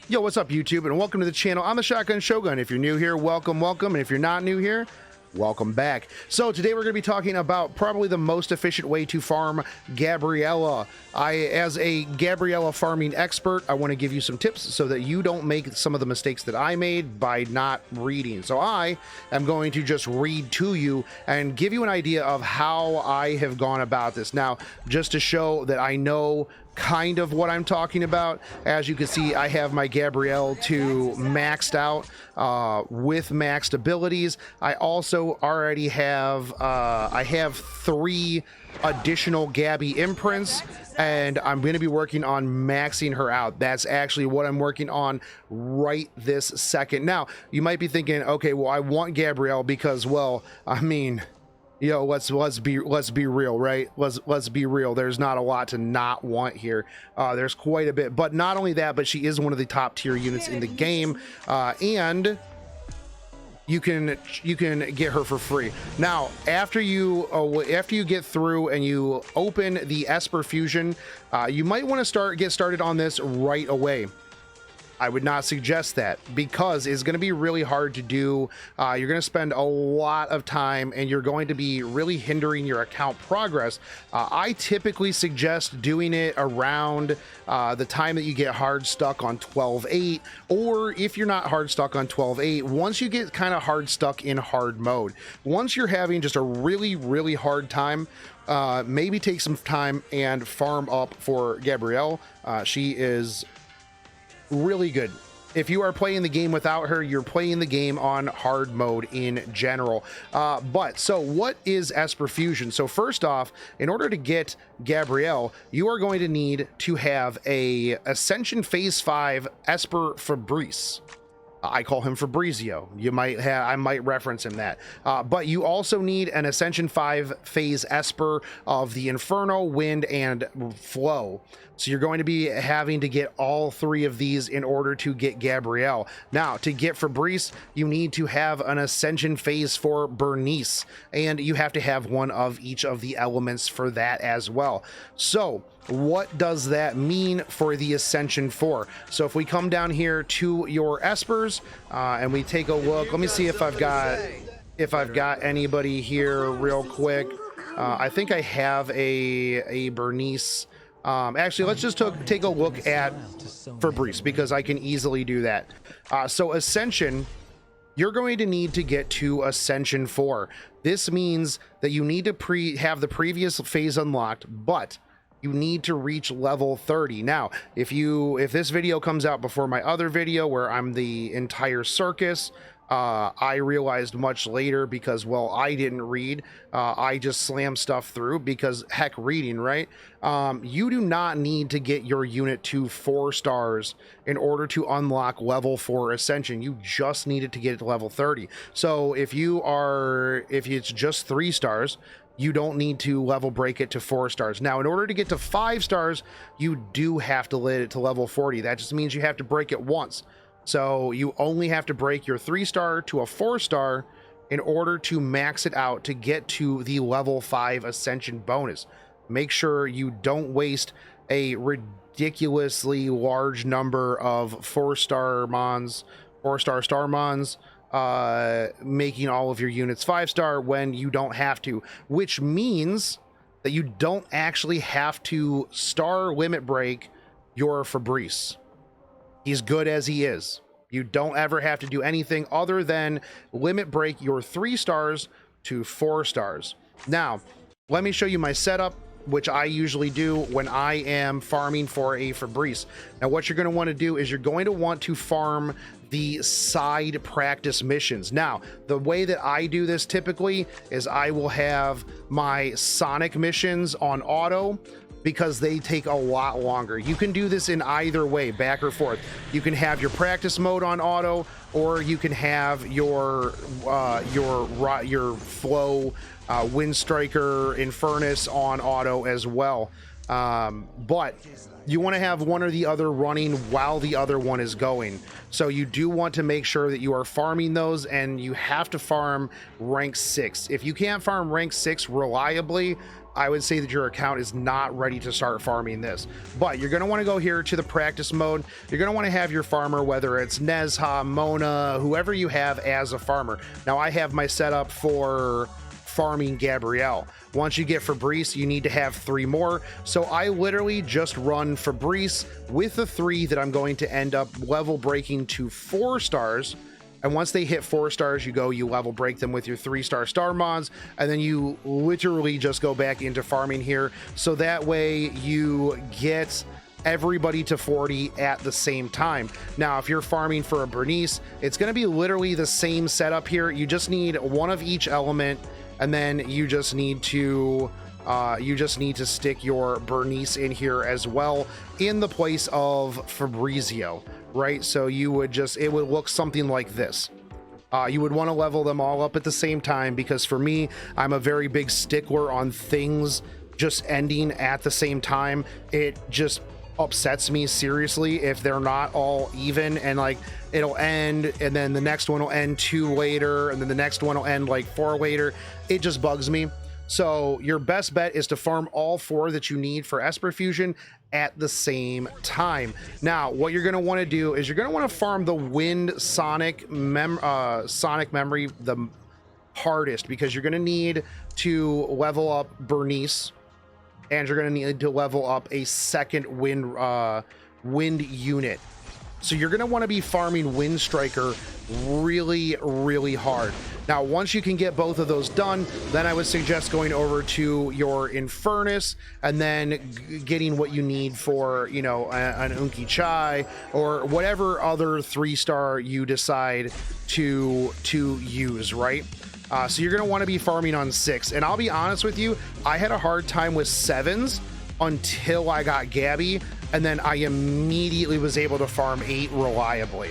Yo, what's up, YouTube, and welcome to the channel. I'm the Shotgun Shogun. If you're new here, welcome, welcome, and if you're not new here, welcome back. So today we're going to be talking about probably the most efficient way to farm Gabriellee. As a Gabriellee farming expert, I want to give you some tips so that you don't make some of the mistakes that I made by not reading. So I am going to just read to you and give you an idea of how I have gone about this. Now, just to show that I know kind of what I'm talking about, as you can see, I have my Gabriellee to maxed out with maxed abilities. I also already have I have 3 additional Gabby imprints, and I'm going to be working on maxing her out. That's actually what I'm working on right this second. Now, you might be thinking, okay, well, I want Gabriellee because, well, I mean, yo, let's be real, right? Let's be real. There's not a lot to not want here. There's quite a bit, but not only that, but she is one of the top tier units in the game, and you can get her for free. Now, after you get through and you open the Esper Fusion, you might want to get started on this right away. I would not suggest that because it's going to be really hard to do. You're going to spend a lot of time and you're going to be really hindering your account progress. I typically suggest doing it around the time that you get hard stuck on 12.8, or if you're not hard stuck on 12.8, once you get kind of hard stuck in hard mode. Once you're having just a really hard time, maybe take some time and farm up for Gabriellee. She is really good. If you are playing the game without her, you're playing the game on hard mode in general. But so what is Esper Fusion? So first off, in order to get Gabriellee, you are going to need to have a Ascension Phase 5 Esper Fabrice. I call him Fabrizio. I might reference him that. But you also need an Ascension 5 phase Esper of the Inferno, Wind, and Flow. So you're going to be having to get all 3 of these in order to get Gabriellee. Now, to get Fabrice, you need to have an Ascension Phase 4 Bernice, and you have to have one of each of the elements for that as well. So what does that mean for the Ascension 4? So if we come down here to your Espers and we take a look, let me see if I've got anybody here real quick. I think I have a Bernice. Actually, let's just take a look at Fabrice because I can easily do that. So Ascension, you're going to need to get to Ascension 4. This means that you need to have the previous phase unlocked, but you need to reach level 30. Now, if this video comes out before my other video where I'm the entire circus, I realized much later because, well, I didn't read. I just slammed stuff through because, heck, reading, right? You do not need to get your unit to 4 stars in order to unlock level 4 Ascension. You just need it to get it to level 30. So if it's just 3 stars, you don't need to level break it to 4 stars. Now, in order to get to 5 stars, you do have to let it to level 40. That just means you have to break it once. So you only have to break your 3-star to a 4-star in order to max it out to get to the level 5 Ascension bonus. Make sure you don't waste a ridiculously large number of 4-star mons, 4-star star mons, making all of your units 5-star when you don't have to, which means that you don't actually have to star limit break your Fabrice. He's good as he is. You don't ever have to do anything other than limit break your 3 stars to 4 stars. Now, let me show you my setup, which I usually do when I am farming for a Fabrice. Now, what you're going to want to do is you're going to want to farm the side practice missions. Now, the way that I do this typically is I will have my Sonic missions on auto, because they take a lot longer. You can do this in either way, back or forth. You can have your practice mode on auto, or you can have your flow Wind Striker Infernus on auto as well. But you want to have one or the other running while the other one is going. So you do want to make sure that you are farming those, and you have to farm rank 6. If you can't farm rank 6 reliably, I would say that your account is not ready to start farming this. But you're going to want to go here to the practice mode. You're going to want to have your farmer, whether it's Nezha, Mona, whoever you have as a farmer. Now I have my setup for farming Gabriellee. Once you get Fabrice, you need to have 3 more. So I literally just run Fabrice with the 3 that I'm going to end up level breaking to 4 stars. And once they hit 4 stars, you level break them with your 3-star star mods, and then you literally just go back into farming here. So that way you get everybody to 40 at the same time. Now, if you're farming for a Bernice, it's going to be literally the same setup here. You just need 1 of each element, and then you just need to stick your Bernice in here as well in the place of Fabrizio, right? So you would just, it would look something like this. You would want to level them all up at the same time, because for me, I'm a very big stickler on things just ending at the same time. It just upsets me seriously if they're not all even, and like it'll end and then the next one will end 2 later, and then the next one will end like 4 later. It just bugs me. So your best bet is to farm all 4 that you need for Esper Fusion at the same time. Now, what you're going to want to do is you're going to want to farm the Wind Sonic Memory the hardest, because you're going to need to level up Bernice, and you're going to need to level up a second wind unit. So you're going to want to be farming Wind Striker really, really hard. Now, once you can get both of those done, then I would suggest going over to your Infernus and then getting what you need for, you know, an Unki Chai or whatever other 3-star you decide to use, right? So you're going to want to be farming on 6. And I'll be honest with you, I had a hard time with 7s until I got Gabby, and then I immediately was able to farm 8 reliably.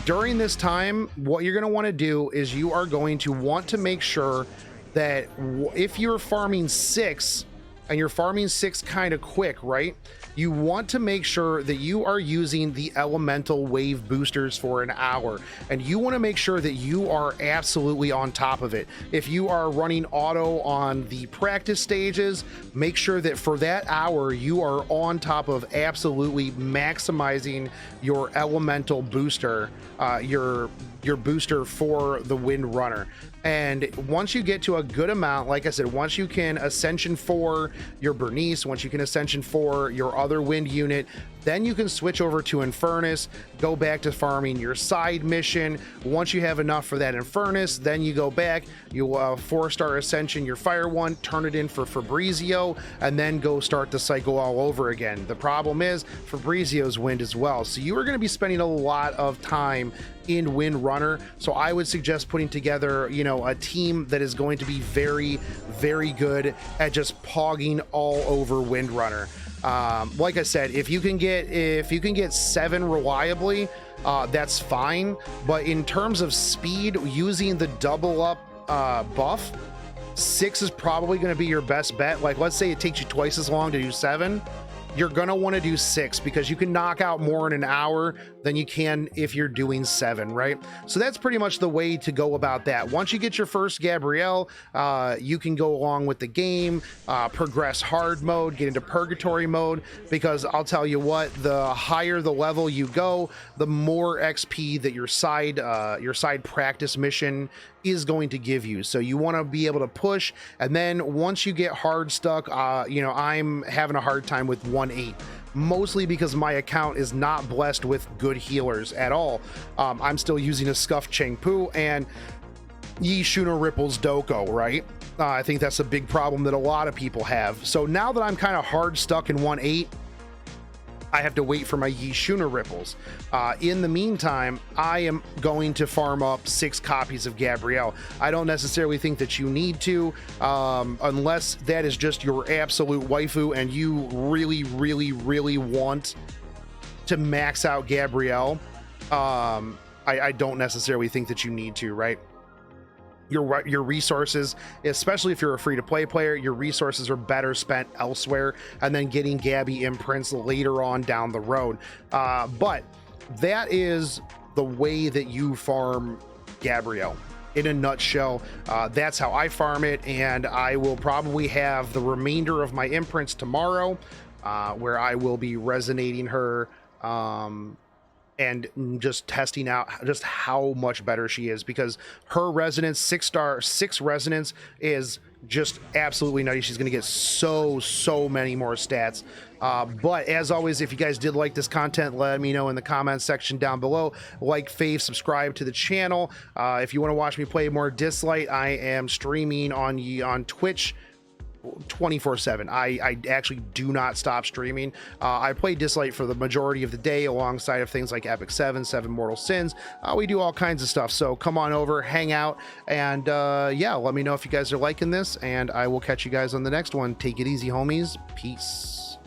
During this time, what you're going to want to do is you are going to want to make sure that if you're farming 6 and you're farming 6 kind of quick, right? You want to make sure that you are using the elemental wave boosters for an hour, and you want to make sure that you are absolutely on top of it. If you are running auto on the practice stages, make sure that for that hour you are on top of absolutely maximizing your elemental booster, your booster for the Wind Runner. And once you get to a good amount, like I said, once you can Ascension 4 your Bernice, once you can Ascension 4 your other wind unit, then you can switch over to Infernus, go back to farming your side mission. Once you have enough for that Infernus, then you go back, you 4-star Ascension your fire one, turn it in for Fabrizio, and then go start the cycle all over again. The problem is Fabrizio's wind as well, so you are going to be spending a lot of time in Wind Runner. So I would suggest putting together, you know, a team that is going to be very, very good at just pogging all over Wind Runner. Like I said, if you can get 7 reliably, that's fine. But in terms of speed, using the double up buff, 6 is probably going to be your best bet. Like, let's say it takes you twice as long to do 7. You're going to want to do 6, because you can knock out more in an hour than you can if you're doing 7, right? So that's pretty much the way to go about that. Once you get your first Gabriellee, you can go along with the game, progress hard mode, get into purgatory mode, because I'll tell you what, the higher the level you go, the more XP that your side practice mission is going to give you. So you want to be able to push, and then once you get hard stuck, you know, I'm having a hard time with 1-8, mostly because my account is not blessed with good healers at all. I'm still using a Scuff Chengpu and Yi Shuna Ripple's Doko, right? I think that's a big problem that a lot of people have. So now that I'm kind of hard stuck in 1-8, I have to wait for my Yi Shuna Ripples. In the meantime, I am going to farm up 6 copies of Gabriellee. I don't necessarily think that you need to, unless that is just your absolute waifu and you really, really, really want to max out Gabriellee. I don't necessarily think that you need to, right? Your resources, especially if you're a free-to-play player, your resources are better spent elsewhere, and then getting Gabby imprints later on down the road. But that is the way that you farm Gabriellee. in a nutshell. That's how I farm it, and I will probably have the remainder of my imprints tomorrow, where I will be resonating her and just testing out just how much better she is, because her resonance, 6 resonance, is just absolutely nutty. She's going to get so many more stats. But as always, if you guys did like this content, let me know in the comments section down below. Like, fave, subscribe to the channel. If you want to watch me play more Dislyte, I am streaming on Twitch 24/7. I actually do not stop streaming. I play Dislyte for the majority of the day alongside of things like Epic 7 Mortal Sins. We do all kinds of stuff, so come on over, hang out, and yeah, let me know if you guys are liking this, and I will catch you guys on the next one. Take it easy, homies. Peace.